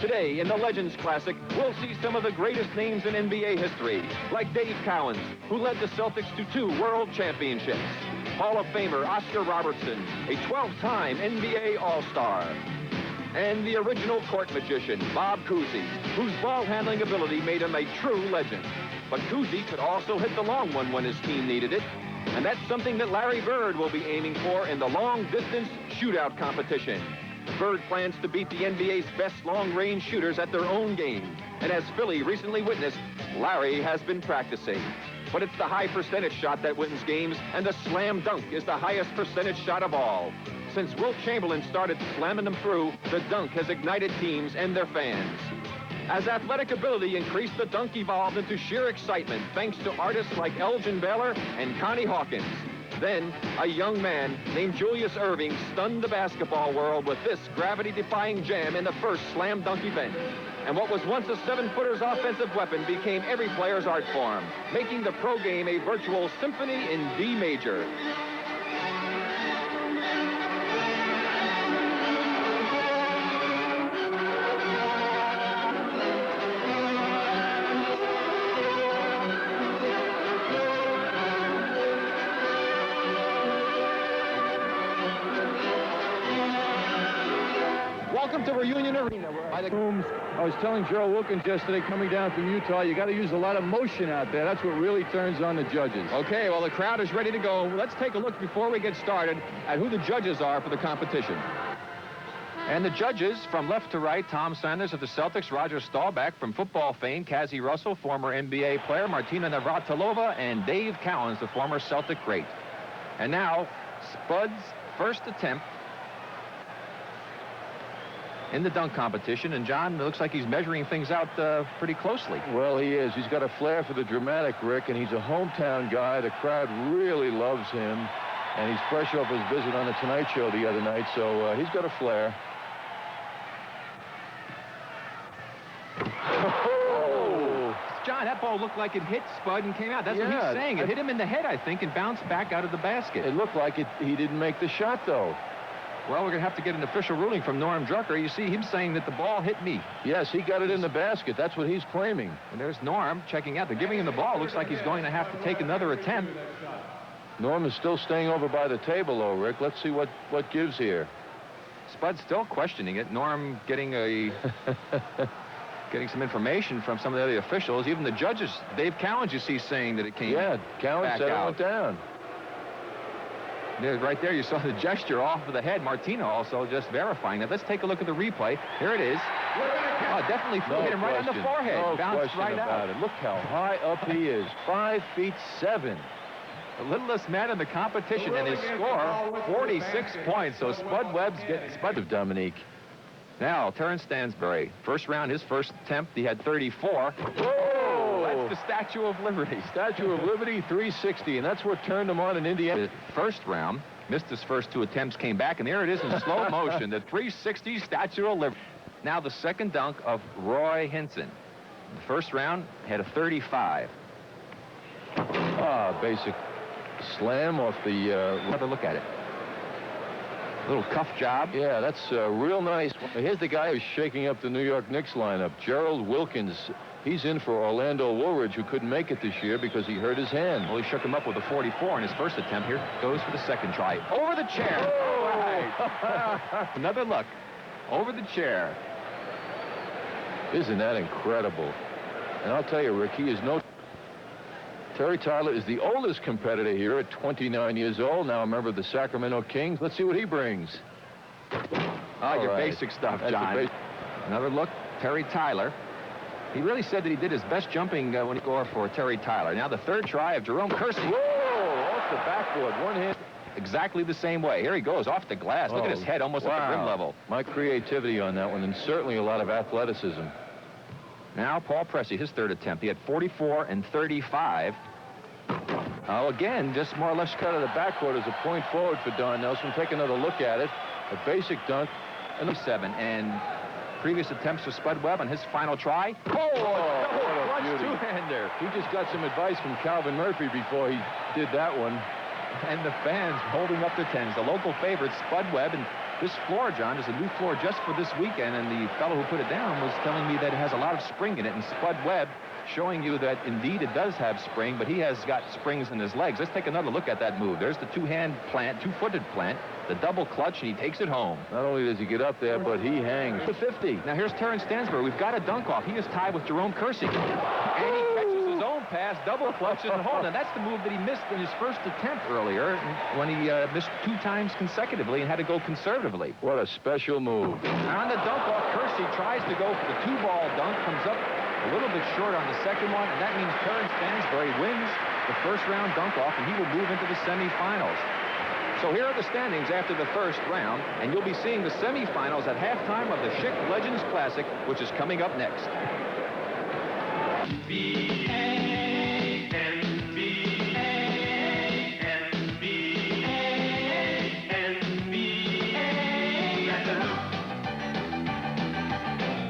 Today, in the Legends Classic, we'll see some of the greatest names in NBA history, like Dave Cowens, who led the Celtics to 2 world championships. Hall of Famer Oscar Robertson, a 12-time NBA All-Star. And the original court magician, Bob Cousy, whose ball-handling ability made him a true legend. But Cousy could also hit the long one when his team needed it. And that's something that Larry Bird will be aiming for in the long-distance shootout competition. Bird plans to beat the NBA's best long-range shooters at their own game. And as Philly recently witnessed, Larry has been practicing. But it's the high percentage shot that wins games, and the slam dunk is the highest percentage shot of all. Since Wilt Chamberlain started slamming them through, the dunk has ignited teams and their fans. As athletic ability increased, the dunk evolved into sheer excitement thanks to artists like Elgin Baylor and Connie Hawkins. Then, a young man named Julius Erving stunned the basketball world with this gravity-defying jam in the first slam dunk event. And what was once a 7-footer's offensive weapon became every player's art form, making the pro game a virtual symphony in D major. Welcome to Reunion Arena. By the rooms. I was telling Gerald Wilkins yesterday, coming down from Utah, you got to use a lot of motion out there. That's what really turns on the judges. Okay, well, the crowd is ready to go. Let's take a look before we get started at who the judges are for the competition. And the judges, from left to right, Tom Sanders of the Celtics, Roger Staubach from football fame, Cassie Russell, former NBA player, Martina Navratilova, and Dave Cowens, the former Celtic great. And now, Spud's first attempt in the dunk competition, and John, it looks like he's measuring things out pretty closely. Well, he is. He's got a flair for the dramatic, Rick, and he's a hometown guy. The crowd really loves him, and he's fresh off his visit on the Tonight Show the other night, so he's got a flair. Oh! John, that ball looked like it hit Spud and came out. That's what he's saying. It hit him in the head, I think, and bounced back out of the basket. It looked like he didn't make the shot, though. Well, we're going to have to get an official ruling from Norm Drucker. You see him saying that the ball hit me. Yes, he got it in the basket. That's what he's claiming. And there's Norm checking out. They're giving him the ball. Looks like he's going to have to take another attempt. Norm is still staying over by the table, though, Rick. Let's see what gives here. Spud's still questioning it. Norm getting getting some information from some of the other officials. Even the judges, Dave Cowens, you see, saying that it came Yeah, Cowens said it went down. Right there, you saw the gesture off of the head. Martina also just verifying that. Let's take a look at the replay. Here it is. Oh, definitely hit him right on the forehead. No Bounced right about it. Look how high up he is. 5'7". The littlest man in the competition, and his score, 46 points. So Spud Webb's getting Spud of Dominique. Now, Terrence Stansbury. First round, his first attempt, he had 34. Whoa! That's the Statue of Liberty. Statue of Liberty, 360, and that's what turned him on in Indiana. The first round, missed his first 2 attempts, came back, and there it is in slow motion, the 360 Statue of Liberty. Now the second dunk of Roy Hinson. The first round had a 35. Basic slam off the... Another look at it. Little cuff job. Yeah, that's real nice. Here's the guy who's shaking up the New York Knicks lineup, Gerald Wilkins. He's in for Orlando Woolridge, who couldn't make it this year because he hurt his hand. Well, he shook him up with a 44 in his first attempt. Here goes for the second try. Over the chair. Oh! Right. Another look. Over the chair. Isn't that incredible? And I'll tell you, Rick, he is no... Terry Tyler is the oldest competitor here at 29 years old, now a member of the Sacramento Kings. Let's see what he brings. Your basic stuff, John. Another look, Terry Tyler. He really said that he did his best jumping when he scored for Terry Tyler. Now the third try of Jerome Kersey. Whoa, off the backboard, one hand. Exactly the same way. Here he goes, off the glass. Look at his head, almost at the rim level. My creativity on that one, and certainly a lot of athleticism. Now Paul Pressey, his third attempt. He had 44 and 35. Again, just more or less cut of the backboard as a point forward for Don Nelson. Take another look at it. A basic dunk. And 7. And previous attempts for Spud Webb on his final try. What a beauty. Two-hander. He just got some advice from Calvin Murphy before he did that one. And the fans holding up their tens. The local favorites, Spud Webb, and This floor, John, is a new floor just for this weekend, and the fellow who put it down was telling me that it has a lot of spring in it, and Spud Webb showing you that indeed it does have spring, but he has got springs in his legs. Let's take another look at that move. There's the two-hand plant, two-footed plant, the double clutch, and he takes it home. Not only does he get up there, but he hangs to 50. Now here's Terrence Stansbury. We've got a dunk off. He is tied with Jerome Kersey. And he catches his own pass, double clutches and home. Now that's the move that he missed in his first attempt earlier when he missed 2 times consecutively and had to go conservatively. What a special move. Now on the dunk off, Kersey tries to go for the 2-ball dunk, comes up a little bit short on the second one, and that means Terrence Stansbury wins the first round dunk off, and he will move into the semifinals. So here are the standings after the first round, and you'll be seeing the semifinals at halftime of the Schick Legends Classic, which is coming up next.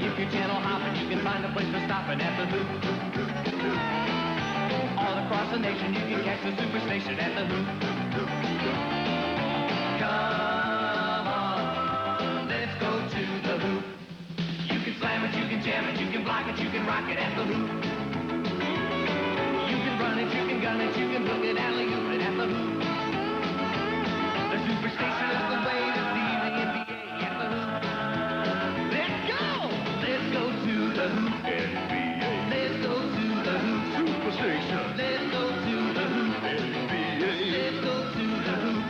If you're channel hopping, you can find a place for stopping at the Hoop. All across the nation, you can catch the Superstation at the Hoop. Come on, let's go to the Hoop. You can slam it, you can jam it, you can block it, you can rock it at the Hoop. You can run it, you can gun it, you can hook it, alley-oop it at the Hoop. The Superstation is the way to see the NBA at the Hoop. Let's go! Let's go to the Hoop. NBA. Let's go to the Hoop. Superstation. Let's go to the Hoop. NBA. Let's go to the Hoop.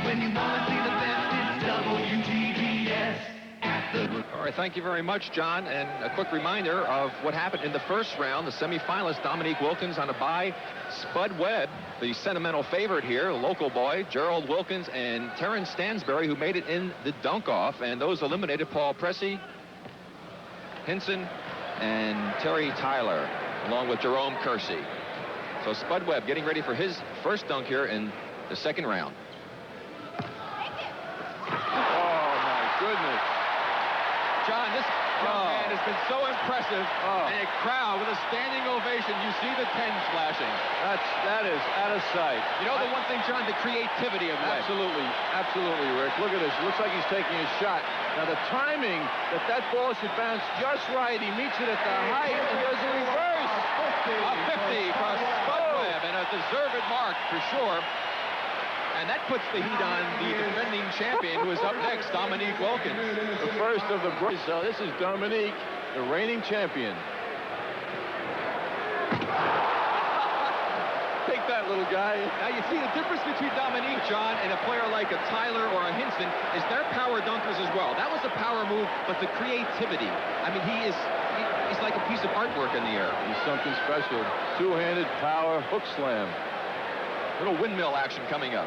When you want to see the best, it's WGBS at the Hoop. All right, thank you very much, John. And a quick reminder of what happened in the first round. The semifinalist, Dominique Wilkins on a bye. Spud Webb, the sentimental favorite here, a local boy, Gerald Wilkins, and Terrence Stansbury, who made it in the dunk-off. And those eliminated Paul Pressey, Hinson, and Terry Tyler, along with Jerome Kersey. So Spud Webb getting ready for his first dunk here in the second round. Oh, my goodness. John, this young man has been so impressive. Oh. And a crowd with a standing ovation. You see the 10s flashing. That is out of sight. You know the one thing, John, the creativity of Webb. Absolutely, Rick. Look at this. It looks like he's taking a shot. Now, the timing that ball should bounce just right. He meets it at the height and does a reverse. A 50 for Spud Webb, and a deserved mark for sure. And that puts the heat on the defending champion, who is up next, Dominique Wilkins. The first of the break. So this is Dominique, the reigning champion. Take that, little guy. Now, you see the difference between Dominique, John, and a player like a Tyler or a Hinson is they're power dunkers as well. That was a power move, but the creativity. I mean, he's like a piece of artwork in the air. He's something special. Two-handed power hook slam. Little windmill action coming up.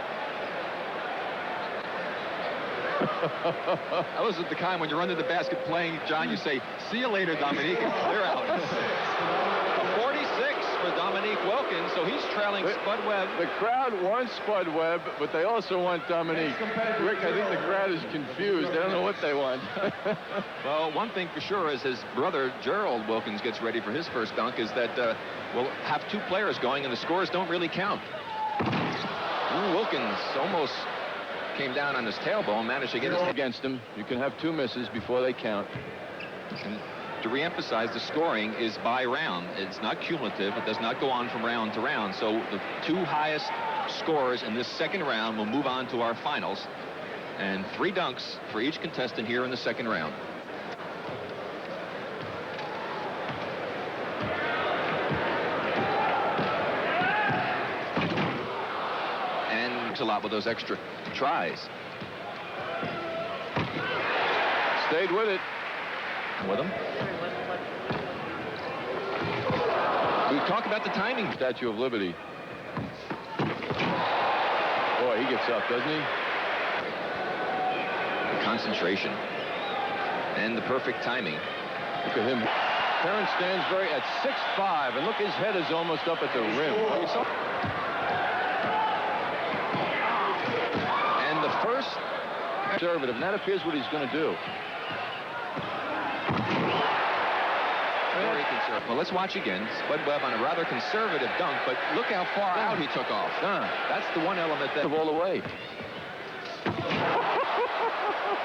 That was at the time when you're under the basket playing, John, you say, see you later, Dominique, and clear out. A 46 for Dominique Wilkins, so he's trailing Spud Webb. The crowd wants Spud Webb, but they also want Dominique. Rick, I think the crowd is confused. They don't know what they want. Well, one thing for sure is his brother, Gerald Wilkins, gets ready for his first dunk, is that we'll have 2 players going, and the scores don't really count. Wilkins almost came down on his tailbone, managed to get it against him. You can have 2 misses before they count. And to reemphasize, the scoring is by round. It's not cumulative. It does not go on from round to round. So the 2 highest scorers in this second round will move on to our finals. And 3 dunks for each contestant here in the second round. A lot with those extra tries. Stayed with it. With him. We talk about the timing. Statue of Liberty. Boy, he gets up, doesn't he? The concentration. And the perfect timing. Look at him. Terrence Stansbury at 6'5", and look, his head is almost up at the rim. First conservative, and that appears what he's going to do. Very conservative. Well, let's watch again. Spud Webb on a rather conservative dunk, but look how far out he took off. That's the one element that... all the way.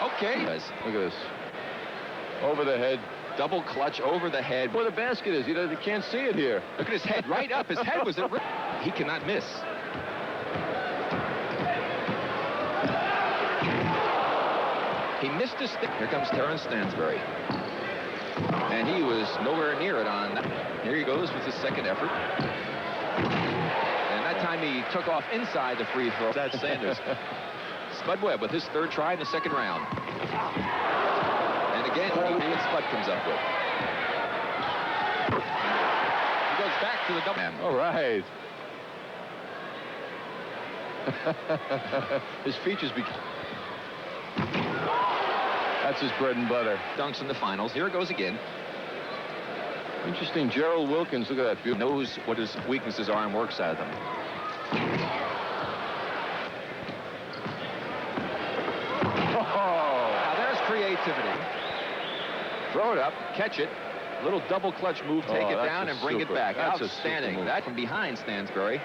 Okay. Look at this. Over the head. Double clutch over the head. Where the basket is. You can't see it here. Look at his head. Right up. His head was at risk. He cannot miss. He missed his stick. Here comes Terrence Stansbury. And he was nowhere near it on that. Here he goes with his second effort. And that time he took off inside the free throw. That's Sanders. Spud Webb with his third try in the second round. And again, what Spud comes up with. He goes back to the double. All right. His features become... That's his bread and butter. Dunks in the finals. Here it goes again. Interesting. Gerald Wilkins, look at that. He knows what his weaknesses are and works at them. Oh! Now there's creativity. Throw it up, catch it. Little double clutch move, take it down and bring it back. Outstanding. That from behind Stansbury.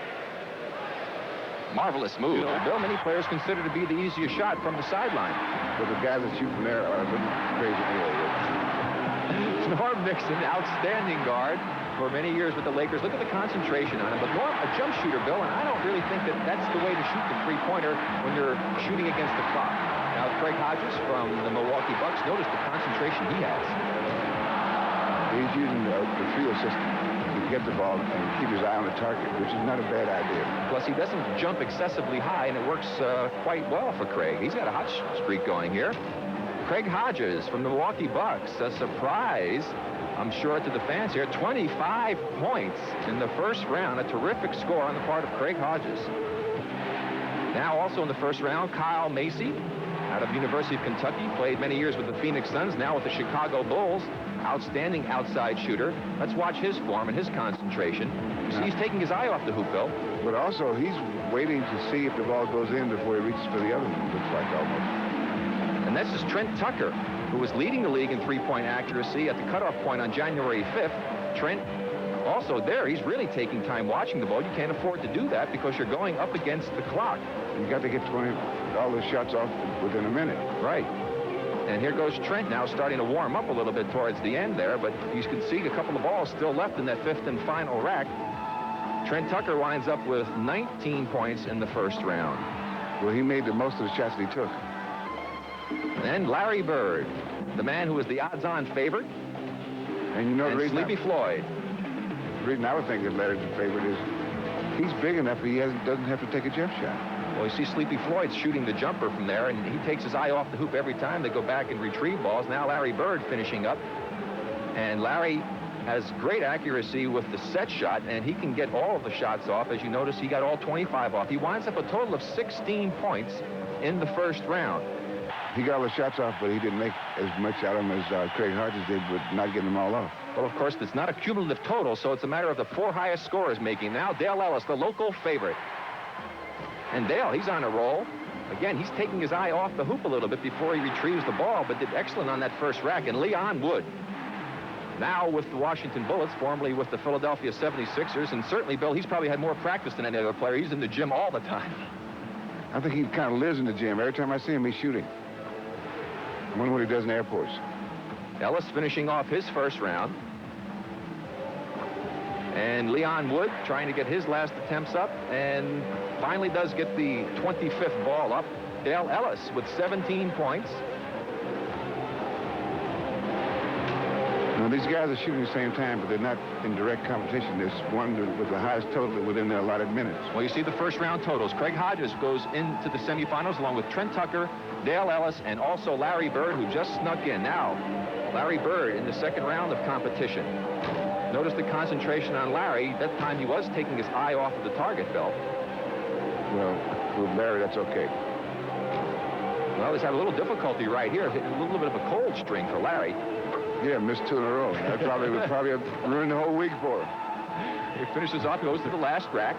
Marvelous move. You know, Bill, many players consider to be the easiest shot from the sideline. But the guys that shoot from there are a little crazy anyway. Norm Nixon, outstanding guard for many years with the Lakers. Look at the concentration on him. But Norm, a jump shooter, Bill, and I don't really think that that's the way to shoot the three-pointer when you're shooting against the clock. Now, Craig Hodges from the Milwaukee Bucks, notice the concentration he has. He's using the field system to get the ball and keep his eye on the target, which is not a bad idea. Plus, he doesn't jump excessively high, and it works quite well for Craig. He's got a hot streak going here. Craig Hodges from the Milwaukee Bucks, a surprise, I'm sure, to the fans here. 25 points in the first round, a terrific score on the part of Craig Hodges. Now, also in the first round, Kyle Macy out of University of Kentucky, played many years with the Phoenix Suns, now with the Chicago Bulls. Outstanding outside shooter. Let's watch his form and his concentration. You see, he's taking his eye off the hoop, Bill. But also, he's waiting to see if the ball goes in before he reaches for the other one, looks like almost. And that's just Trent Tucker, who was leading the league in three-point accuracy at the cutoff point on January 5th. Trent, also there, he's really taking time watching the ball. You can't afford to do that because you're going up against the clock. You got to get all the shots off within a minute. Right. And here goes Trent now starting to warm up a little bit towards the end there, but you can see a couple of balls still left in that fifth and final rack. Trent Tucker winds up with 19 points in the first round. Well, he made the most of the shots that he took. And Larry Bird, the man who was the odds-on favorite, And you know the reason Sleepy Floyd. The reason I would think that Larry's the favorite is he's big enough he doesn't have to take a jump shot. Well, you see Sleepy Floyd shooting the jumper from there, and he takes his eye off the hoop every time they go back and retrieve balls. Now Larry Bird finishing up. And Larry has great accuracy with the set shot, and he can get all of the shots off. As you notice, he got all 25 off. He winds up a total of 16 points in the first round. He got all the shots off, but he didn't make as much out of them as Craig Hodges did with not getting them all off. Well, of course, it's not a cumulative total, so it's a matter of the four highest scorers making. Now Dale Ellis, the local favorite. And Dale, he's on a roll. Again, he's taking his eye off the hoop a little bit before he retrieves the ball, but did excellent on that first rack. And Leon Wood, now with the Washington Bullets, formerly with the Philadelphia 76ers, and certainly, Bill, he's probably had more practice than any other player. He's in the gym all the time. I think he kind of lives in the gym. Every time I see him, he's shooting. I wonder what he does in airports. Ellis finishing off his first round. And Leon Wood trying to get his last attempts up, and finally does get the 25th ball up. Dale Ellis with 17 points. Now, these guys are shooting at the same time, but they're not in direct competition. There's one with the highest total within their allotted minutes. Well, you see the first round totals. Craig Hodges goes into the semifinals along with Trent Tucker, Dale Ellis, and also Larry Bird, who just snuck in. Now, Larry Bird in the second round of competition. Notice the concentration on Larry. That time he was taking his eye off of the target, Bill. Well, with Larry, that's okay. Well, he's had a little difficulty right here. A little bit of a cold string for Larry. Yeah, missed 2 in a row. That would probably have ruined the whole week for him. He finishes off, goes to the last rack.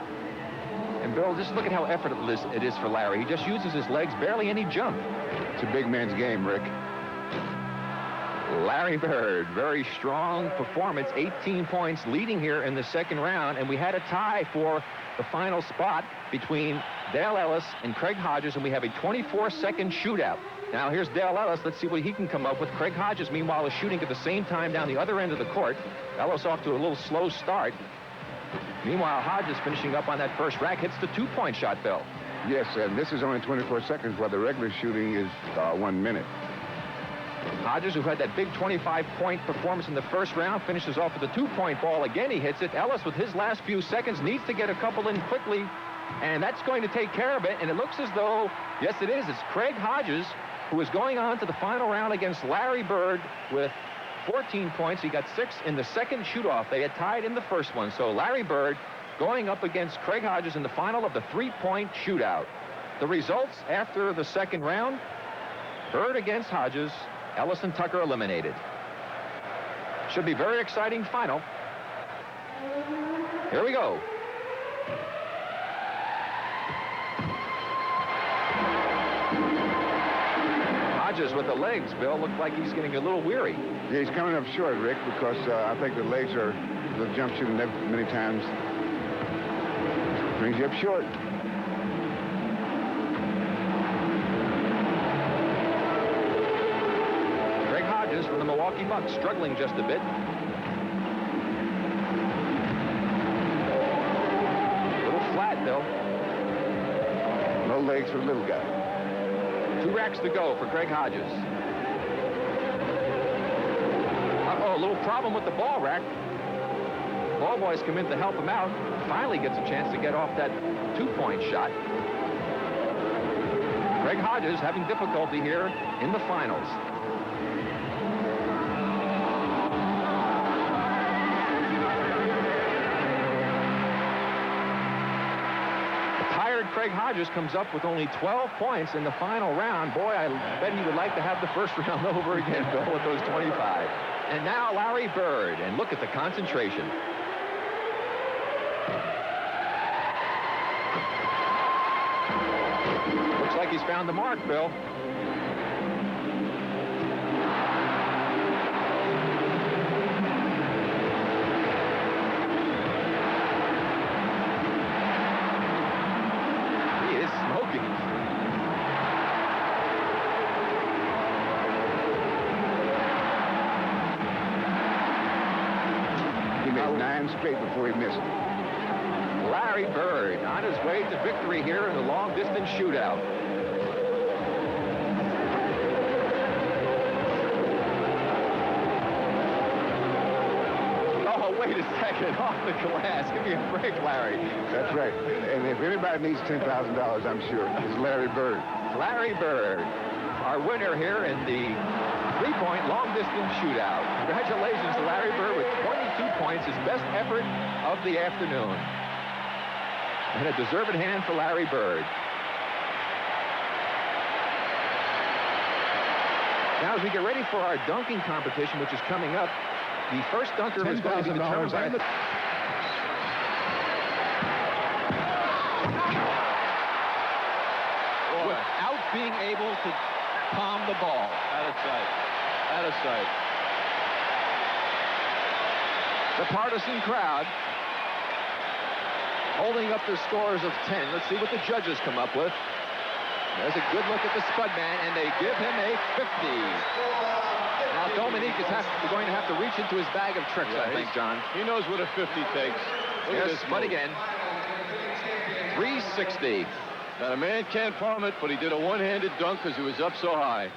And Bill, just look at how effortless it is for Larry. He just uses his legs, barely any jump. It's a big man's game, Rick. Larry Bird, very strong performance, 18 points, leading here in the second round, and we had a tie for the final spot between Dale Ellis and Craig Hodges, and we have a 24-second shootout. Now here's Dale Ellis. Let's see what he can come up with. Craig Hodges, meanwhile, is shooting at the same time down the other end of the court. Ellis off to a little slow start. Meanwhile, Hodges finishing up on that first rack, hits the two-point shot, Bill. Yes, and this is only 24 seconds while the regular shooting is 1 minute. Hodges, who had that big 25-point performance in the first round, finishes off with a two-point ball. Again, he hits it. Ellis, with his last few seconds, needs to get a couple in quickly, and that's going to take care of it. And it looks as though, yes, it is. It's Craig Hodges, who is going on to the final round against Larry Bird with 14 points. He got 6 in the second shoot-off. They had tied in the first one. So Larry Bird going up against Craig Hodges in the final of the three-point shootout. The results after the second round: Bird against Hodges, Ellis and Tucker eliminated. Should be very exciting final. Here we go. Hodges with the legs, Bill, looked like he's getting a little weary. Yeah, he's coming up short, Rick, because I think the legs are, the jump shooting many times brings you up short. Craig Hodges from the Milwaukee Bucks, struggling just a bit. A little flat, Bill. No legs for the little guy. 2 racks to go for Craig Hodges. Uh-oh, a little problem with the ball rack. Ball boys come in to help him out. Finally gets a chance to get off that two-point shot. Craig Hodges having difficulty here in the finals. Craig Hodges comes up with only 12 points in the final round. Boy, I bet he would like to have the first round over again, Bill, with those 25. And now Larry Bird, and look at the concentration. Looks like he's found the mark, Bill. He made 9 straight before he missed. Larry Bird on his way to victory here in the long-distance shootout. Oh, wait a second. Off the glass. Give me a break, Larry. That's right. And if anybody needs $10,000, I'm sure, it's Larry Bird. Larry Bird, our winner here in the three-point long-distance shootout. Congratulations to Larry Bird with 22 points, his best effort of the afternoon. And a deserved hand for Larry Bird. Now, as we get ready for our dunking competition, which is coming up, the first dunker is going to be determined by the... Without being able to palm the ball. Out of sight. Out of sight. The partisan crowd holding up their scores of 10. Let's see what the judges come up with. There's a good look at the Spud man, and they give him a 50. Now, Dominique is going to have to reach into his bag of tricks, I think, John. He knows what a 50 takes. Look at this Spud again. 360. Now, a man can't palm it, but he did a one-handed dunk because he was up so high.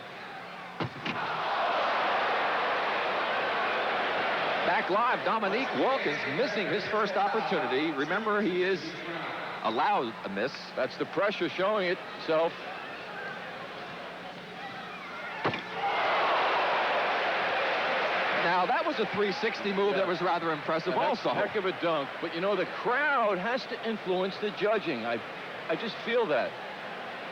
Back live, Dominique Wilkins missing his first opportunity. Remember, he is allowed a miss. That's the pressure showing itself. Now, that was a 360 move that was rather impressive also. That's a heck of a dunk. But, you know, the crowd has to influence the judging. I just feel that.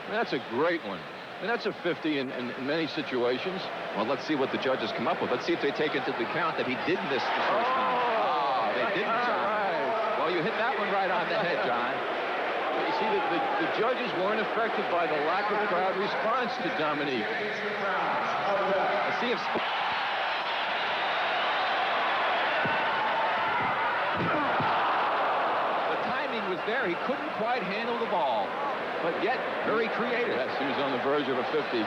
And that's a great one. And that's a 50 in many situations. Well, let's see what the judges come up with. Let's see if they take into account that he did miss the first time. Oh, they didn't, John. Right. Well, you hit that one right on the head, John. But you see, the judges weren't affected by the lack of crowd response to Dominique. Let's see if... The timing was there. He couldn't quite handle the ball, but yet very creative. Yes, he was on the verge of a 50.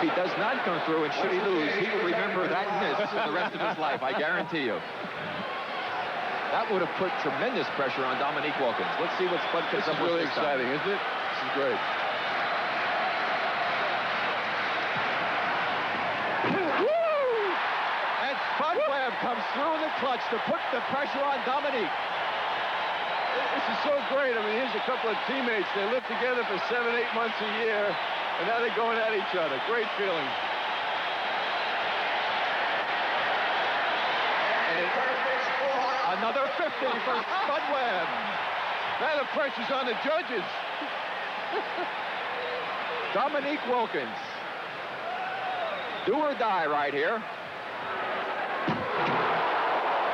he does not come through, and should he lose, he will remember that miss for the rest of his life, I guarantee you. That would have put tremendous pressure on Dominique Wilkins. Let's see what Spud comes up with. This is really exciting, isn't it? This is great. And Spud Webb comes through in the clutch to put the pressure on Dominique. This is so great. I mean, here's a couple of teammates. They lived together for 7, 8 months a year, and now they're going at each other. Great feeling. Another 50 for Spud Webb. Now the pressure's on the judges. Dominique Wilkins. Do or die right here.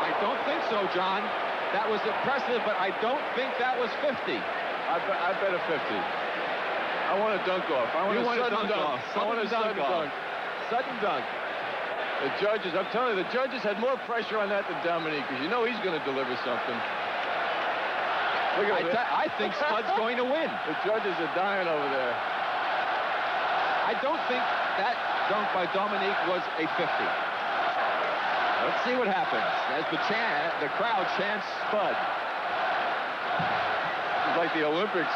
I don't think so, John. That was impressive, but I don't think that was 50. I bet a 50. I want a dunk off. I want a sudden dunk. I want a sudden dunk. Sudden dunk. The judges, I'm telling you, the judges had more pressure on that than Dominique, because you know he's going to deliver something. Look at that. I think Spud's going to win. The judges are dying over there. I don't think that dunk by Dominique was a 50. Let's see what happens as the crowd chants Spud. It's like the Olympics.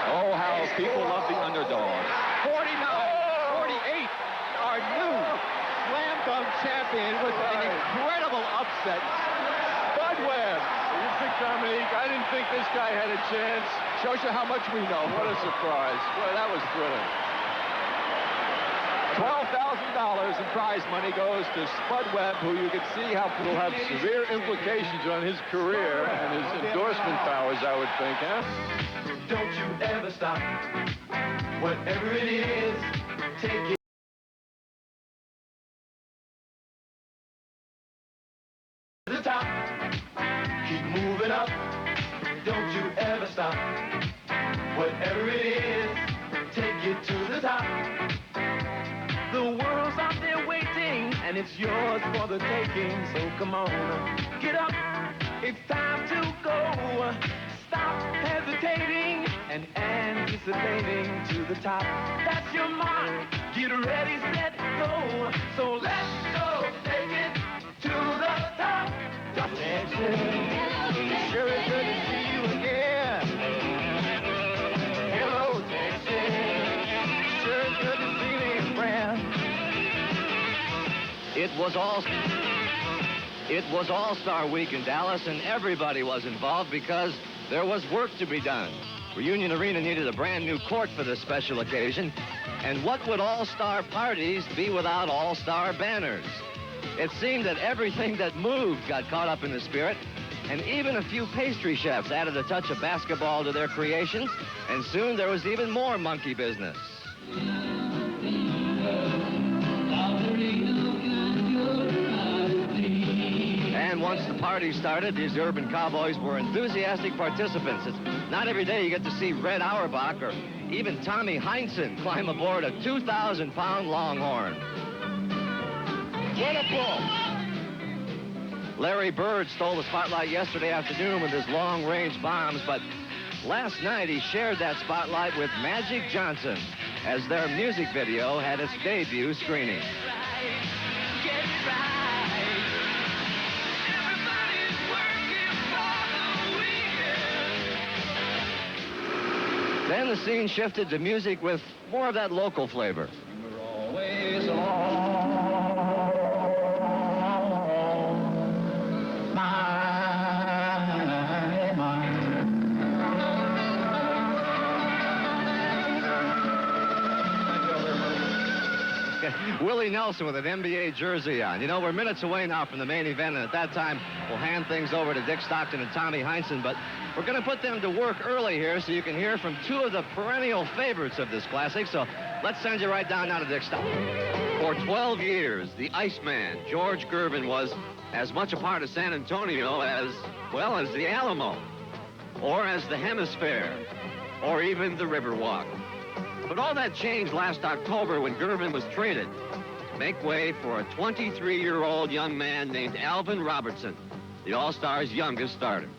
Oh, how people love the underdogs. 49, 48, our new slam dunk champion with an incredible upset. Spud Webb. You think Dominique? I didn't think this guy had a chance. Shows you how much we know. What a surprise. Well, that was thrilling. $12,000 in prize money goes to Spud Webb, who you can see how will have severe implications on his career and his endorsement powers, I would think, huh? Don't you ever stop. Whatever it is, take it to the top. Keep moving up. Don't you ever stop. Whatever it is, take it to the top. The world's out there waiting, and it's yours for the taking. So come on, get up. It's time to go. Stop hesitating and anticipating to the top. That's your mark. Get ready, set, go. So let's go. Take it to the top. Texas, sure is good to see you again. Hello, Texas. Sure is good to see me, friend. It was All-Star Week in Dallas, and everybody was involved because there was work to be done. Reunion Arena needed a brand new court for this special occasion. And what would all-star parties be without all-star banners? It seemed that everything that moved got caught up in the spirit, and even a few pastry chefs added a touch of basketball to their creations, and soon there was even more monkey business. And once the party started, these urban cowboys were enthusiastic participants. It's not every day you get to see Red Auerbach or even Tommy Heinsohn climb aboard a 2,000-pound Longhorn. What a pull! Larry Bird stole the spotlight yesterday afternoon with his long-range bombs, but last night he shared that spotlight with Magic Johnson as their music video had its debut screening. Then the scene shifted to music with more of that local flavor. We're always on my mind. Willie Nelson with an NBA jersey on. You know, we're minutes away now from the main event, and at that time, we'll hand things over to Dick Stockton and Tommy Heinsohn, but we're going to put them to work early here so you can hear from two of the perennial favorites of this classic. So let's send you right down now to Dick Stockton. For 12 years, the Iceman, George Gervin, was as much a part of San Antonio as, well, as the Alamo, or as the Hemisphere, or even the Riverwalk. But all that changed last October when Gervin was traded to make way for a 23-year-old young man named Alvin Robertson, the All-Star's youngest starter.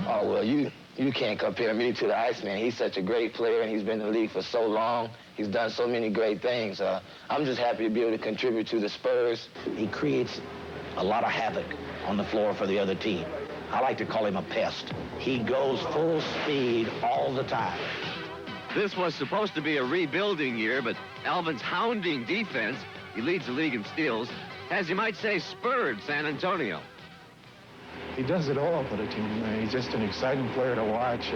Oh, well, you you can't compare me to the Iceman. He's such a great player, and he's been in the league for so long. He's done so many great things. I'm just happy to be able to contribute to the Spurs. He creates a lot of havoc on the floor for the other team. I like to call him a pest. He goes full speed all the time. This was supposed to be a rebuilding year, but Alvin's hounding defense, he leads the league in steals, has, you might say, spurred San Antonio. He does it all for the team. He's just an exciting player to watch.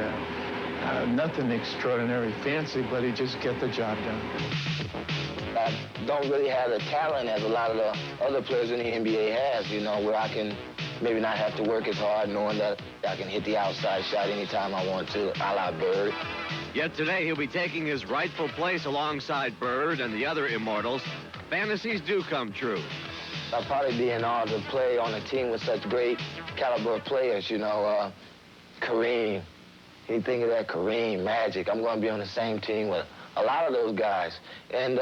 Nothing extraordinary fancy, but he just gets the job done. I don't really have the talent as a lot of the other players in the NBA has, you know, where I can maybe not have to work as hard, knowing that I can hit the outside shot anytime I want to, a la Bird. Yet today he'll be taking his rightful place alongside Bird and the other immortals. Fantasies do come true. I'll probably be in awe to play on a team with such great caliber players, you know, Kareem. You think of that, Kareem, Magic. I'm going to be on the same team with a lot of those guys. And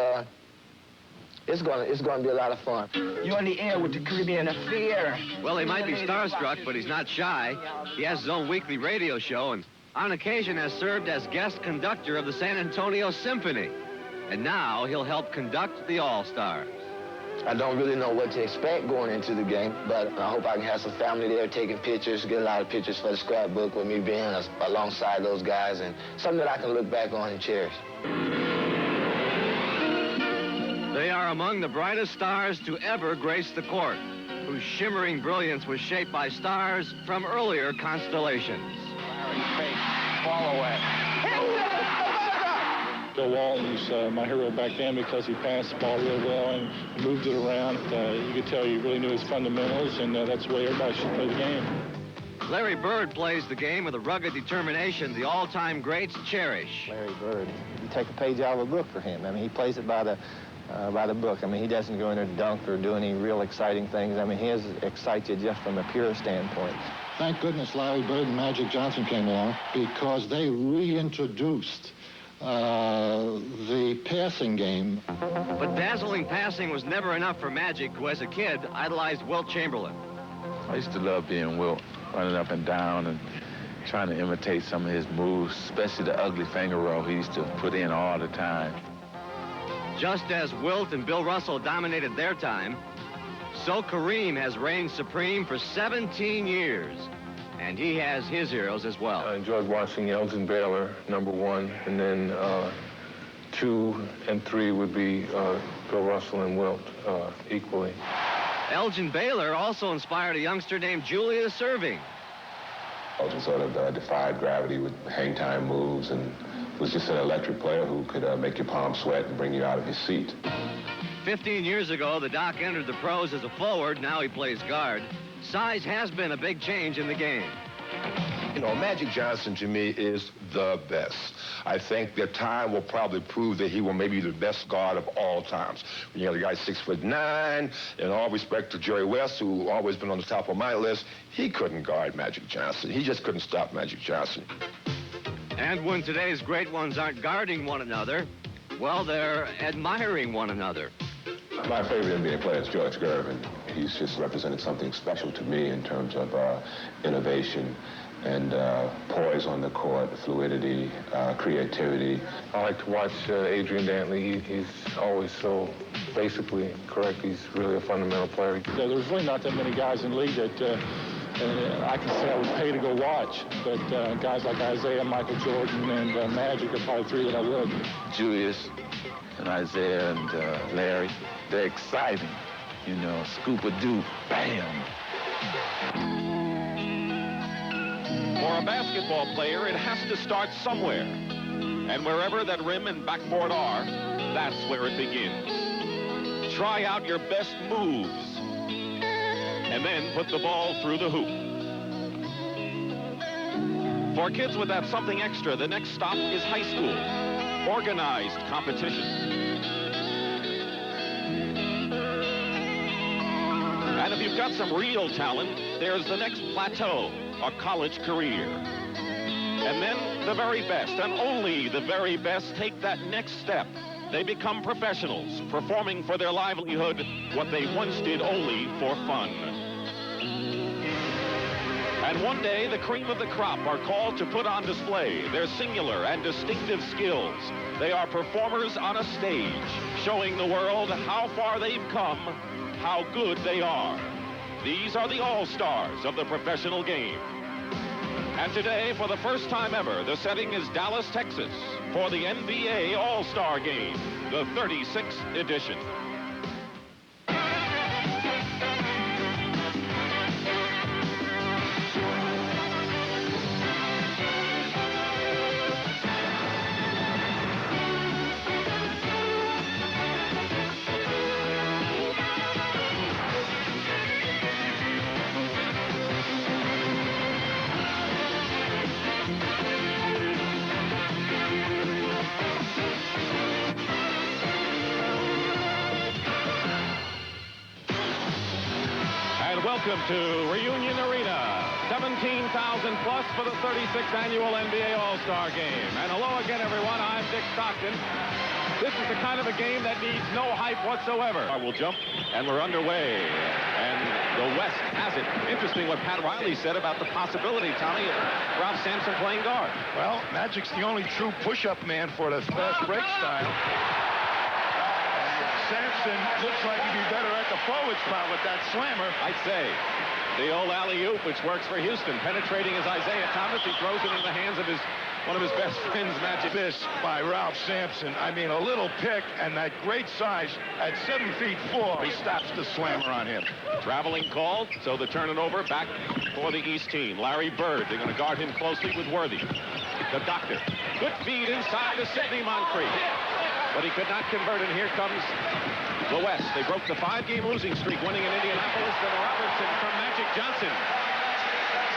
it's going to be a lot of fun. You're on the air with the Caribbean Affair. Well, he might be starstruck, but he's not shy. He has his own weekly radio show and on occasion has served as guest conductor of the San Antonio Symphony. And now he'll help conduct the All-Stars. I don't really know what to expect going into the game, but I hope I can have some family there taking pictures, get a lot of pictures for the scrapbook with me being alongside those guys, and something that I can look back on and cherish. They are among the brightest stars to ever grace the court, whose shimmering brilliance was shaped by stars from earlier constellations. Follow it. Bill Walton's my hero back then because he passed the ball real well and moved it around. You could tell he really knew his fundamentals, and that's the way everybody should play the game. Larry Bird plays the game with a rugged determination the all-time greats cherish. Larry Bird, you take a page out of the book for him. I mean, he plays it by the book. I mean, he doesn't go in there to dunk or do any real exciting things. I mean, he excites you just from a pure standpoint. Thank goodness Larry Bird and Magic Johnson came along because they reintroduced the passing game. But dazzling passing was never enough for Magic, who as a kid idolized Wilt Chamberlain. I used to love being Wilt, running up and down and trying to imitate some of his moves, especially the ugly finger roll he used to put in all the time. Just as Wilt and Bill Russell dominated their time, so Kareem has reigned supreme for 17 years. And he has his heroes as well. I enjoyed watching Elgin Baylor, #1, and then 2 and 3 would be Bill Russell and Wilt equally. Elgin Baylor also inspired a youngster named Julius Erving. Elgin sort of defied gravity with hang-time moves and was just an electric player who could make your palms sweat and bring you out of your seat. 15 years ago, the Doc entered the pros as a forward. Now he plays guard. Size has been a big change in the game. You know, Magic Johnson, to me, is the best. I think that time will probably prove that he will maybe be the best guard of all times. You know, the guy's 6'9", and all respect to Jerry West, who always been on the top of my list, he couldn't guard Magic Johnson. He just couldn't stop Magic Johnson. And when today's great ones aren't guarding one another, well, they're admiring one another. My favorite NBA player is George Gervin. He's just represented something special to me in terms of innovation and poise on the court, fluidity, creativity. I like to watch Adrian Dantley. He's always so basically correct. He's really a fundamental player. There's really not that many guys in the league that I can say I would pay to go watch, but guys like Isaiah, Michael Jordan, and Magic are probably 3 that I would. Julius and Isaiah and Larry, they're exciting. You know, scoop-a-doo, bam. For a basketball player, it has to start somewhere. And wherever that rim and backboard are, that's where it begins. Try out your best moves. And then put the ball through the hoop. For kids with that something extra, the next stop is high school. Organized competition. And if you've got some real talent, there's the next plateau, a college career. And then the very best, and only the very best, take that next step. They become professionals, performing for their livelihood what they once did only for fun. And one day, the cream of the crop are called to put on display their singular and distinctive skills. They are performers on a stage, showing the world how far they've come, how good they are. These are the all-stars of the professional game. And today, for the first time ever, the setting is Dallas, Texas, for the NBA All-Star Game, the 36th edition. Welcome to Reunion Arena, 17,000 plus for the 36th annual NBA All-Star Game. And hello again, everyone. I'm Dick Stockton. This is the kind of a game that needs no hype whatsoever. We'll jump, and we're underway. And the West has it. Interesting what Pat Riley said about the possibility, Tommy, of Ralph Sampson playing guard. Well, Magic's the only true push-up man for the fast break style. Sampson looks like he'd be better at the forward spot with that slammer. I'd say. The old alley-oop, which works for Houston. Penetrating is Isaiah Thomas. He throws it in the hands of one of his best friends, Magic. This by Ralph Sampson. I mean, a little pick and that great size at 7'4". He stops the slammer on him. Traveling called, so the turn it over back for the East team. Larry Bird, they're going to guard him closely with Worthy. The Doctor. Good feed inside to Sidney Moncrief. But he could not convert, and here comes the West. They broke the 5-game losing streak, winning in Indianapolis. Then Robertson from Magic Johnson.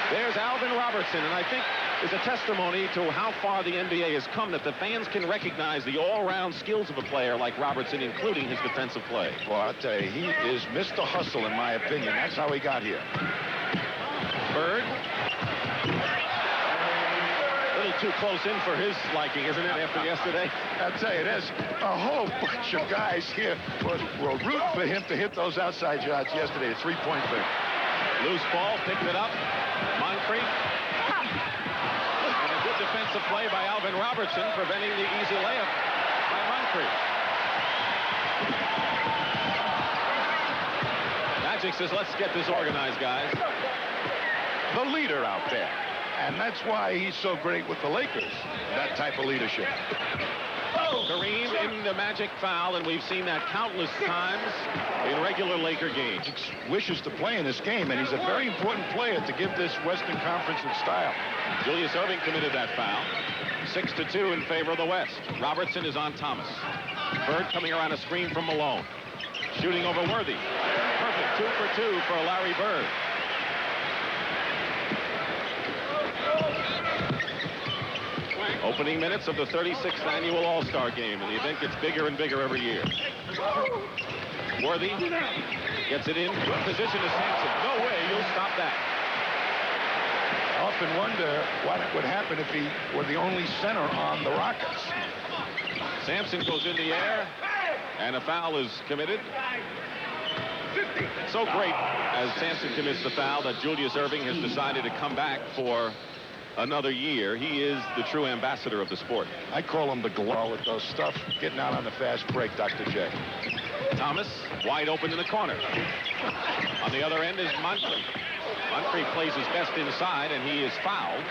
There's Alvin Robertson, and I think is a testimony to how far the NBA has come, that the fans can recognize the all-round skills of a player like Robertson, including his defensive play. Well, I'll tell you, he is Mr. Hustle, in my opinion. That's how he got here. Bird. A little too close in for his liking, isn't it, after yesterday? I'll tell you, there's a whole bunch of guys here were rooting for him to hit those outside shots yesterday, a three-point thing. Loose ball, picked it up. Moncrief. And a good defensive play by Alvin Robertson, preventing the easy layup by Moncrief. Magic says, let's get this organized, guys. The leader out there. And that's why he's so great with the Lakers, that type of leadership. Kareem in the Magic foul, and we've seen that countless times in regular Laker games. He wishes to play in this game, and he's a very important player to give this Western Conference its style. Julius Erving committed that foul. 6-2 in favor of the West. Robertson is on Thomas. Bird coming around a screen from Malone. Shooting over Worthy. Perfect 2 for 2 for Larry Bird. Opening minutes of the 36th annual All-Star Game, and the event gets bigger and bigger every year. Worthy gets it in. Good position to Sampson. No way you'll stop that. I often wonder what would happen if he were the only center on the Rockets. Sampson goes in the air, and a foul is committed. So great as Sampson commits the foul that Julius Erving has decided to come back for another year. He is the true ambassador of the sport. I call him the glow with those stuff getting out on the fast break, Dr. J. Thomas wide open in the corner. On the other end is Moncrief. Moncrief plays his best inside, and he is fouled.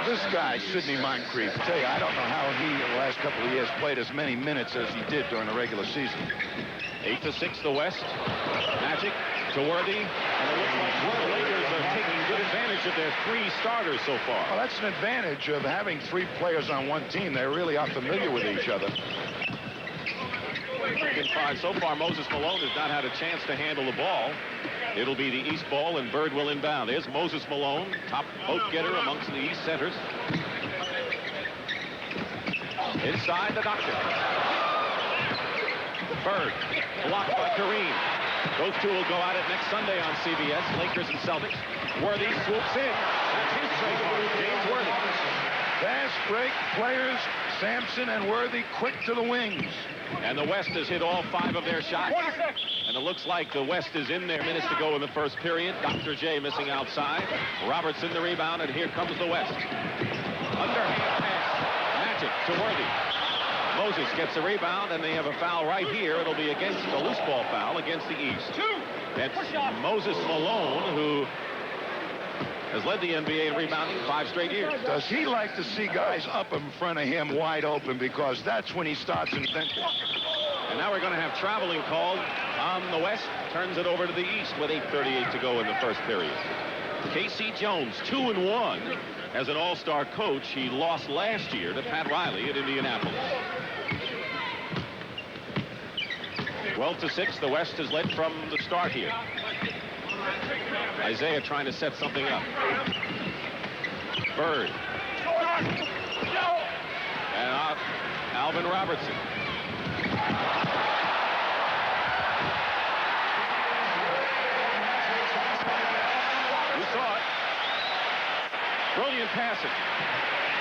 This guy, Sidney Moncrief, I tell you, I don't know how he, in the last couple of years, played as many minutes as he did during the regular season. 8-6 the West. Magic to Worthy, and it looks like the Lakers are taking good advantage of their 3 starters so far. Well, that's an advantage of having 3 players on one team. They really are familiar with each other. So far, Moses Malone has not had a chance to handle the ball. It'll be the East ball, and Bird will inbound. There's Moses Malone, top vote getter amongst the East centers. Inside the Doctor. Bird, blocked by Kareem. Those two will go at it next Sunday on CBS, Lakers and Celtics. Worthy swoops in. That's his trademark, James Worthy. Fast break players, Sampson and Worthy, quick to the wings. And the West has hit all 5 of their shots. And it looks like the West is in there. Minutes to go in the first period. Dr. J missing outside. Robertson the rebound, and here comes the West. Underhand pass. Magic to Worthy. Moses gets the rebound, and they have a foul right here. It'll be against the loose ball foul against the East. That's Moses Malone, who has led the NBA in rebounding 5 straight years. Does he like to see guys up in front of him wide open, because that's when he starts inventing? And now we're going to have traveling called on the West. Turns it over to the East with 8:38 to go in the first period. K.C. Jones, 2-1 as an all-star coach. He lost last year to Pat Riley at Indianapolis. 12-6, the West has led from the start here. Isaiah trying to set something up. Bird. And Alvin Robertson. You saw it. Brilliant passing.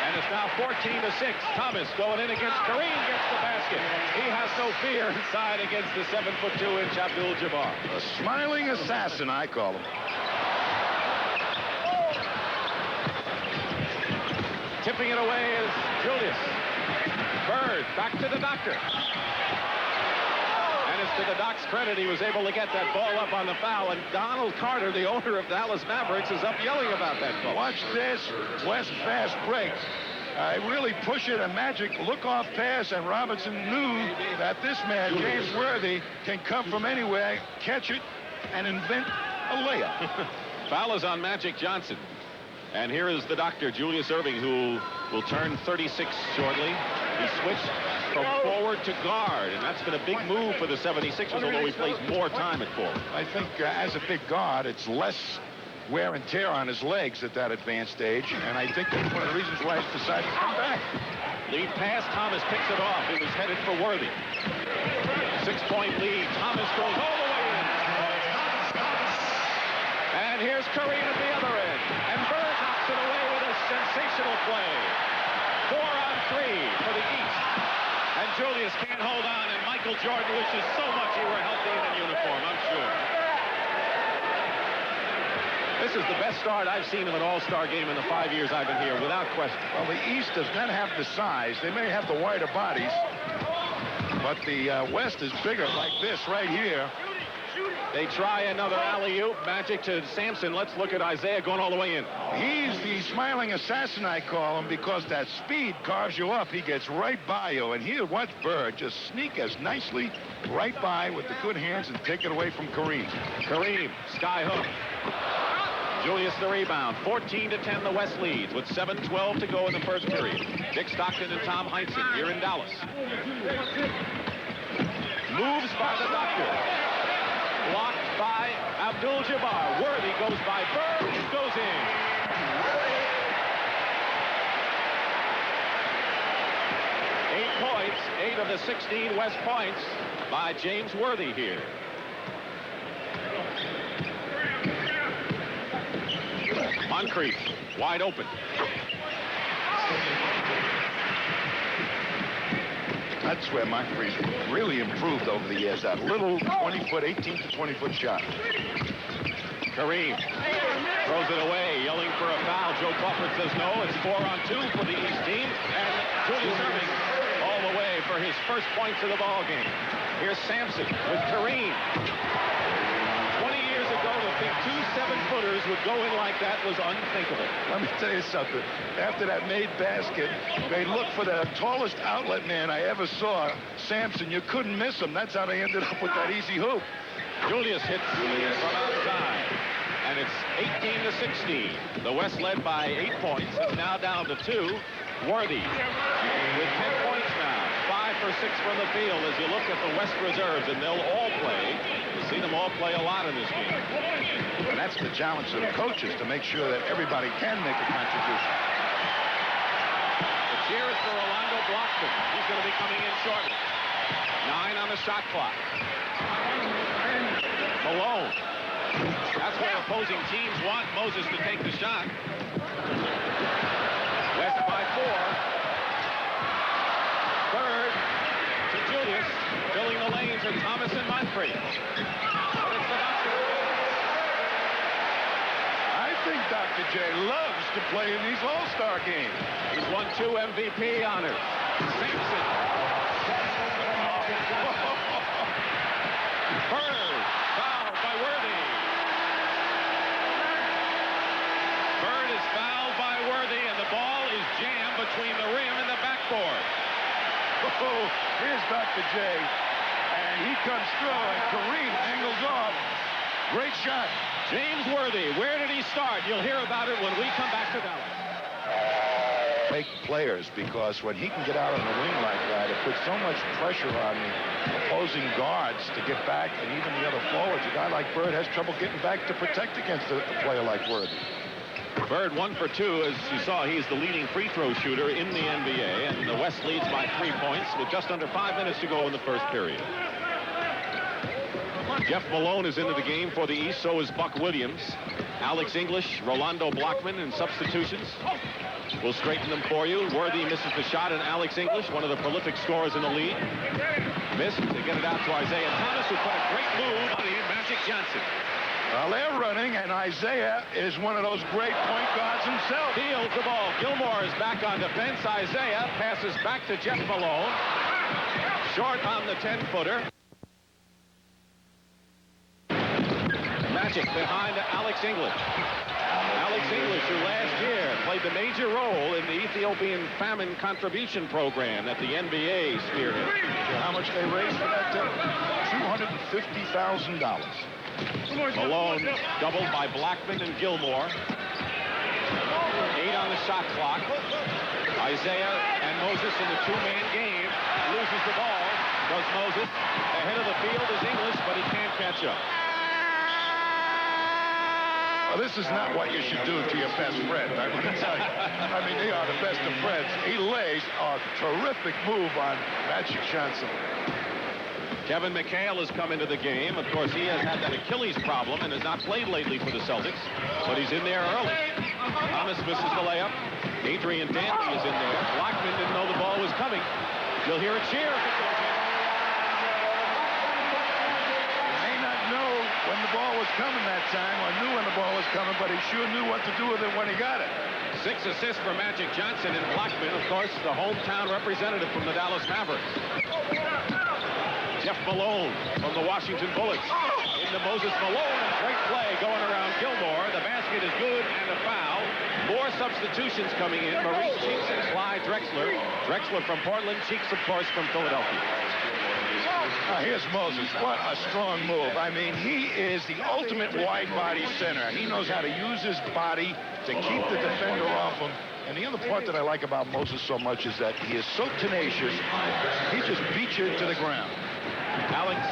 And it's now 14-6. Thomas going in against Kareem, gets the basket. He has no fear inside against the 7'2" Abdul-Jabbar. A smiling assassin, I call him. Tipping it away is Julius. Bird back to the doctor. And it's to the Doc's credit he was able to get that ball up on the foul. And Donald Carter, the owner of Dallas Mavericks, is up yelling about that call. Watch this. West fast break. Really push it, a Magic look-off pass, and Robinson knew that this man, James Worthy, can come from anywhere, catch it, and invent a layup. Foul is on Magic Johnson. And here is the doctor, Julius Erving, who will turn 36 shortly. He switched from forward to guard, and that's been a big move for the 76ers, although he plays more time at forward. I think as a big guard, it's less wear and tear on his legs at that advanced age, and I think that's one of the reasons why he's decided to come back. Lead pass, Thomas picks it off. It was headed for Worthy. 6-point lead. Thomas goes all the way in. And here's Kareem at the other end. And Bird knocks it away with a sensational play. 4-on-3 for the East. And Julius can't hold on, and Michael Jordan wishes so much he were healthy and in uniform, I'm sure. This is the best start I've seen of an all-star game in the 5 years I've been here, without question. Well, the East does not have the size. They may have the wider bodies, but the West is bigger, like this right here. They try another alley-oop. Magic to Sampson. Let's look at Isaiah going all the way in. He's the smiling assassin, I call him, because that speed carves you up. He gets right by you. And here, watch Bird just sneak as nicely right by with the good hands and take it away from Kareem. Kareem, sky hook. Julius the rebound. 14-10 the West leads with 7:12 to go in the first period. Dick Stockton and Tom Heinsohn here in Dallas. Moves by the doctor. Blocked by Abdul-Jabbar. Worthy goes by Bird. Goes in. Points, 8 of the 16 West points by James Worthy here. Moncrief, wide open. That's where Moncrief really improved over the years. That little 20-foot, 18 to 20-foot shot. Kareem throws it away, yelling for a foul. Joe Buffett says no. It's 4-on-2 for the East team. And Julius Erving all the way for his first points of the ball game. Here's Sampson with Kareem. 20 years ago, to think 2 7-footers would go in like that was unthinkable. Let me tell you something. After that made basket, they looked for the tallest outlet man I ever saw, Sampson. You couldn't miss him. That's how they ended up with that easy hoop. Julius hits from outside. And it's 18-16. The West led by 8 points. It's now down to 2. Worthy with 10 points now. 5 for 6 from the field as you look at the West reserves, and they'll all play. You'll see them all play a lot in this game. And that's the challenge of the coaches, to make sure that everybody can make a contribution. The cheer is for Rolando Blockton. He's going to be coming in shortly. 9 on the shot clock. Malone. That's where opposing teams want Moses to take the shot. West by 4. with Thomas and Moncrief. But it's the doctor. I think Dr. J loves to play in these All-Star games. He's won 2 MVP honors. Sampson. Bird, fouled by Worthy. Bird is fouled by Worthy, and the ball is jammed between the rim and the backboard. Oh, here's Dr. J, and he comes through, and Kareem angles off. Great shot. James Worthy, where did he start? You'll hear about it when we come back to Dallas. Fake players, because when he can get out on the wing like that, it puts so much pressure on the opposing guards to get back, and even the other forwards. A guy like Bird has trouble getting back to protect against a player like Worthy. Bird 1 for 2. As you saw, he's the leading free throw shooter in the NBA, and the West leads by 3 points with just under 5 minutes to go in the first period. Jeff Malone is into the game for the East, so is Buck Williams. Alex English, Rolando Blackman in substitutions. We'll straighten them for you. Worthy misses the shot, and Alex English, one of the prolific scorers in the league, missed. They get it out to Isaiah Thomas, who put a great move on Magic Johnson. Well, they're running, and Isaiah is one of those great point guards himself. Fields the ball. Gilmore is back on defense. Isaiah passes back to Jeff Malone. Short on the 10-footer. Magic behind Alex English. Alex English, who last year played the major role in the Ethiopian famine contribution program that the NBA spearheaded. How much they raised for that tip? $250,000. Malone doubled by Blackman and Gilmore. 8 on the shot clock. Isaiah and Moses in the 2-man game. Loses the ball. Does Moses. Ahead of the field is English, but he can't catch up. Well, this is not what you should do to your best friend, I'm going to tell you. I mean, they are the best of friends. He lays a terrific move on Magic Johnson. Kevin McHale has come into the game. Of course, he has had that Achilles problem and has not played lately for the Celtics, but he's in there early. Thomas misses the layup. Adrian Dantley is in there. Blackman didn't know the ball was coming. You'll hear a cheer if it goes in. He may not know when the ball was coming that time, or knew when the ball was coming, but he sure knew what to do with it when he got it. 6 assists for Magic Johnson, and Blackman, of course, the hometown representative from the Dallas Mavericks. Jeff Malone from the Washington Bullets. Into Moses Malone. Great play going around Gilmore. The basket is good and a foul. More substitutions coming in. Maurice Cheeks and Clyde Drexler. Drexler from Portland. Cheeks, of course, from Philadelphia. Here's Moses. What a strong move. I mean, he is the ultimate wide body center. He knows how to use his body to keep the defender off him. And the other part that I like about Moses so much is that he is so tenacious. He just beats you to the ground.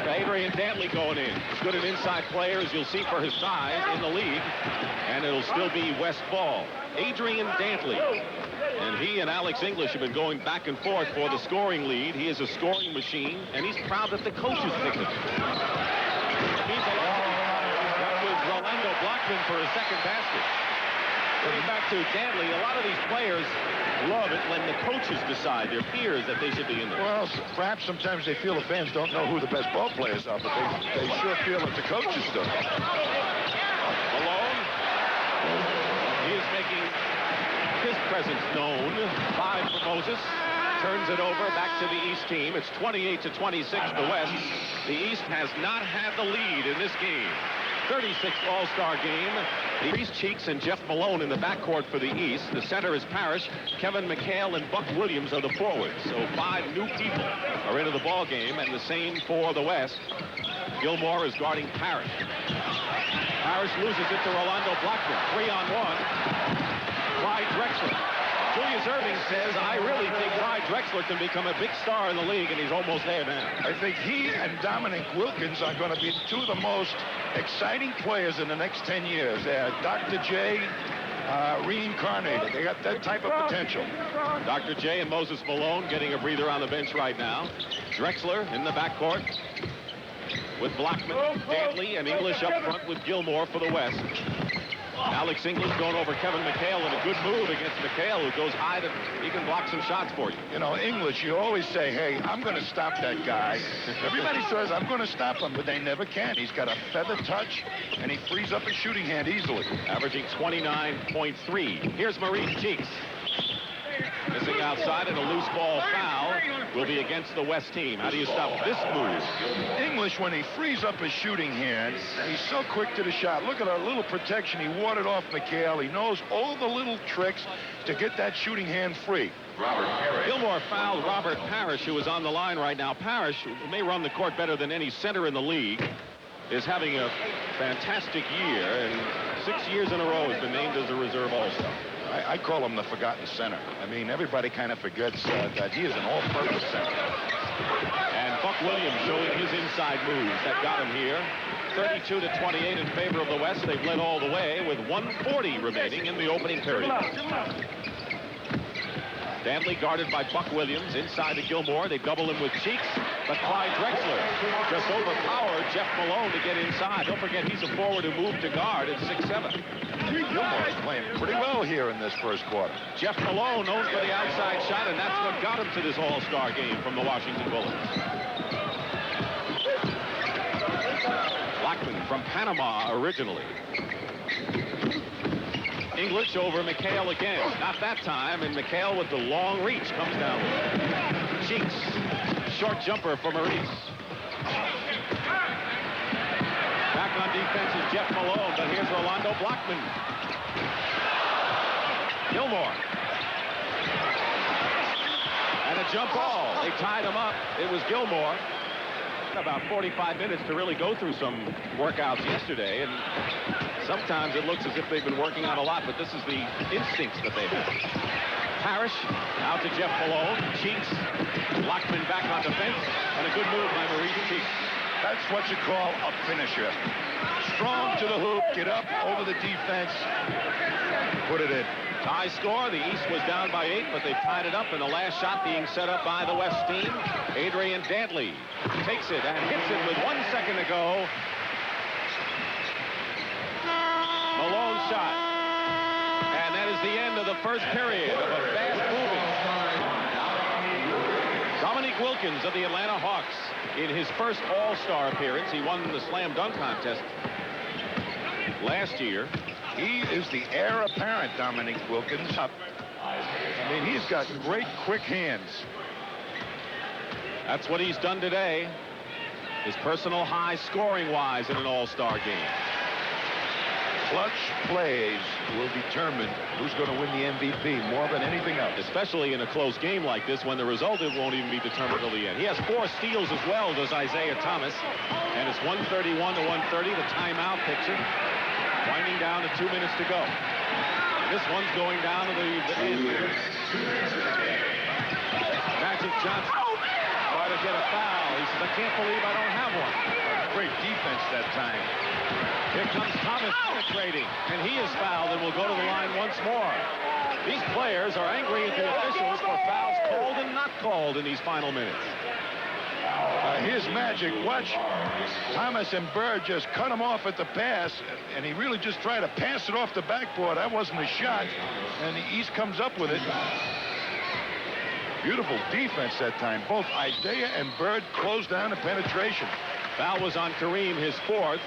Adrian Dantley going in. As good an inside player as you'll see for his size in the league. And it'll still be West ball. Adrian Dantley. And he and Alex English have been going back and forth for the scoring lead. He is a scoring machine, and he's proud that the coaches picked him. That was Rolando Blackman for his second basket. Getting back to Dantley, a lot of these players love it when the coaches decide, their peers, that they should be in there. Well, perhaps sometimes they feel the fans don't know who the best ball players are, but they sure feel that the coaches do. Malone, he is making his presence known. 5 for Moses. Turns it over back to the East team. It's 28-26 the West. The East has not had the lead in this game. 36th All-Star game. Reese Cheeks and Jeff Malone in the backcourt for the East. The center is Parrish. Kevin McHale and Buck Williams are the forwards. So 5 new people are into the ball game, and the same for the West. Gilmore is guarding Parrish. Parrish loses it to Rolando Blackman. 3-on-1. Clyde Drexler. Julius Erving says, I really think Clyde Drexler can become a big star in the league, and he's almost there now. I think he and Dominic Wilkins are going to be 2 of the most exciting players in the next 10 years. They're Dr. J reincarnated. They got that type of potential. Dr. J and Moses Malone getting a breather on the bench right now. Drexler in the backcourt with Blackman, Dantley, and English up front with Gilmore for the West. Alex English going over Kevin McHale, and a good move against McHale, who goes high that he can block some shots for you. You know, English, you always say, hey, I'm going to stop that guy. Everybody says, I'm going to stop him, but they never can. He's got a feather touch, and he frees up his shooting hand easily. Averaging 29.3. Here's Maurice Cheeks. Missing outside, and a loose ball foul will be against the West team. How do you stop this move? English, when he frees up his shooting hand, he's so quick to the shot. Look at our little protection. He warded off McHale. He knows all the little tricks to get that shooting hand free. Gilmore fouled Robert Parrish, who is on the line right now. Parrish, who may run the court better than any center in the league, is having a fantastic year, and 6 years in a row has been named as a reserve All-Star. I call him the forgotten center. I mean, everybody kind of forgets that he is an all-purpose center. And Buck Williams showing his inside moves that got him here. 32-28 in favor of the West. They've led all the way with 1:40 remaining in the opening period. Dantley guarded by Buck Williams. Inside to Gilmore. They double him with Cheeks, but Clyde Drexler just overpowered Jeff Malone to get inside. Don't forget, he's a forward who moved to guard at 6'7". Gilmore's playing pretty well here in this first quarter. Jeff Malone known for the outside shot, and that's what got him to this All-Star game from the Washington Bullets. Blackman from Panama originally. English over McHale again. Not that time, and McHale with the long reach comes down with it. Cheeks. Short jumper for Maurice. Back on defense is Jeff Malone, but here's Rolando Blackman. Gilmore. And a jump ball. They tied him up. It was Gilmore. About 45 minutes to really go through some workouts yesterday, and sometimes it looks as if they've been working out a lot, but this is the instincts that they have. Parrish out to Jeff Malone. Cheeks. Blackman back on defense, and a good move by Maurice Cheeks. That's what you call a finisher. Strong to the hoop, get up over the defense, put it in. Tie score. The East was down by 8, but they tied it up, and the last shot being set up by the West team. Adrian Dantley takes it and hits it with 1 second to go. Malone shot. And that is the end of the first period of a fast moving. Dominique Wilkins of the Atlanta Hawks in his first All-Star appearance. He won the slam dunk contest last year. He is the heir apparent, Dominique Wilkins. I mean, he's got great quick hands. That's what he's done today. His personal high scoring-wise in an All-Star game. Clutch plays will determine who's going to win the MVP more than anything else. Especially in a close game like this, when the result won't even be determined till the end. He has 4 steals as well, does Isaiah Thomas. And it's 131-130, the timeout picture. Winding down to 2 minutes to go. And this one's going down to the end. Magic Johnson trying to get a foul. He says, I can't believe I don't have one. Great defense that time. Here comes Thomas penetrating, and he is fouled and will go to the line once more. These players are angry at the officials for fouls called and not called in these final minutes. Here's Magic. Watch. Thomas and Bird just cut him off at the pass, and he really just tried to pass it off the backboard. That wasn't a shot, and the East comes up with it. Beautiful defense that time. Both Isaiah and Bird closed down the penetration. Foul was on Kareem, his 4th.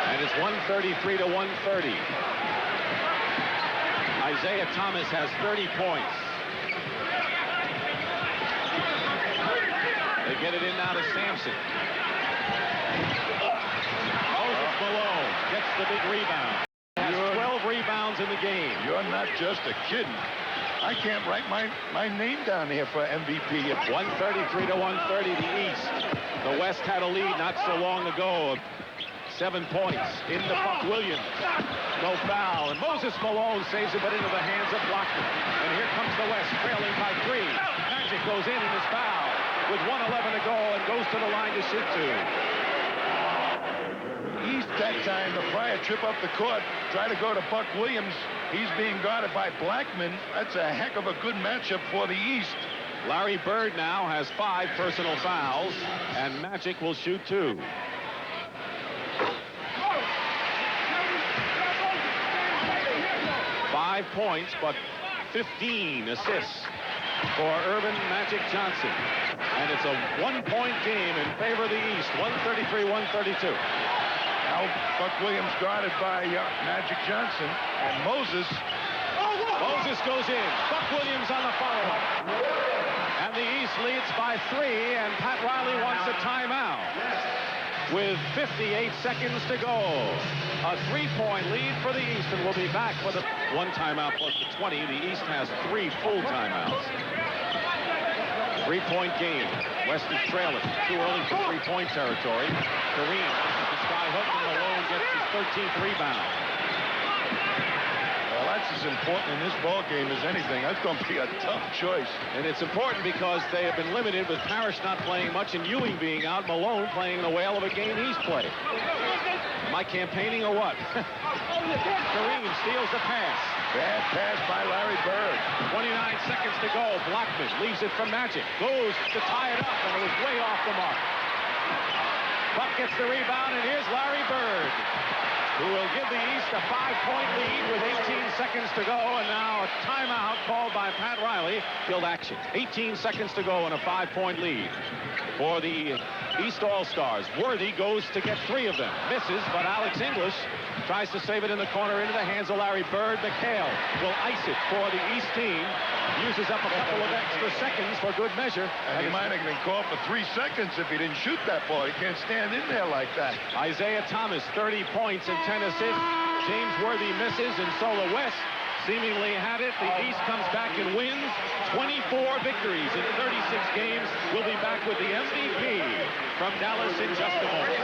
And it's 133-130. Isaiah Thomas has 30 points. They get it in now to Sampson. Moses Malone gets the big rebound. Has 12 rebounds in the game. You're not just a kid. I can't write my name down here for MVP. 133-130 the East. The West had a lead not so long ago of 7 points. Into Buck Williams. No foul. And Moses Malone saves it, but into the hands of Blackman. And here comes the West, trailing by 3. Magic goes in and is fouled with 1:11 to go and goes to the line to shoot 2. East that time, the prior trip up the court, try to go to Buck Williams. He's being guarded by Blackman. That's a heck of a good matchup for the East. Larry Bird now has 5 personal fouls, and Magic will shoot 2. Five points, but 15 assists for Earvin Magic Johnson. And it's a 1-point game in favor of the East, 133-132. Now Buck Williams guarded by Magic Johnson, and Moses goes in. Buck Williams on the follow-up. And the East leads by 3, and Pat Riley wants a timeout. With 58 seconds to go. A 3-point lead for the East, and we'll be back with a 1 timeout plus the 20. The East has 3 full timeouts. 3-point game. West is trailing. Too early for 3-point territory. Kareem versus the sky hook, and Malone gets his 13th rebound. Well, that's as important in this ball game as anything. That's going to be a tough choice. And it's important because they have been limited with Parrish not playing much and Ewing being out, Malone playing the whale of a game he's played. Am I campaigning or what? Kareem steals the pass. Bad pass by Larry Bird. 29 seconds to go. Blackman leaves it for Magic. Goes to tie it up, and it was way off the mark. Buck gets the rebound, and here's Larry Bird, who will give the East a 5-point lead with 18 seconds to go, and now a timeout called by Pat Riley. Field action. 18 seconds to go and a 5-point lead for the East All-Stars. Worthy goes to get 3 of them. Misses, but Alex English tries to save it in the corner into the hands of Larry Bird. McHale will ice it for the East team. Uses up a couple of extra seconds for good measure. And he might have been called for 3 seconds if he didn't shoot that ball. He can't stand in there like that. Isaiah Thomas, 30 points and 10 assists. James Worthy misses, and so the West seemingly had it. The East comes back and wins. 24 victories in 36 games. We'll be back with the MVP from Dallas in just a moment.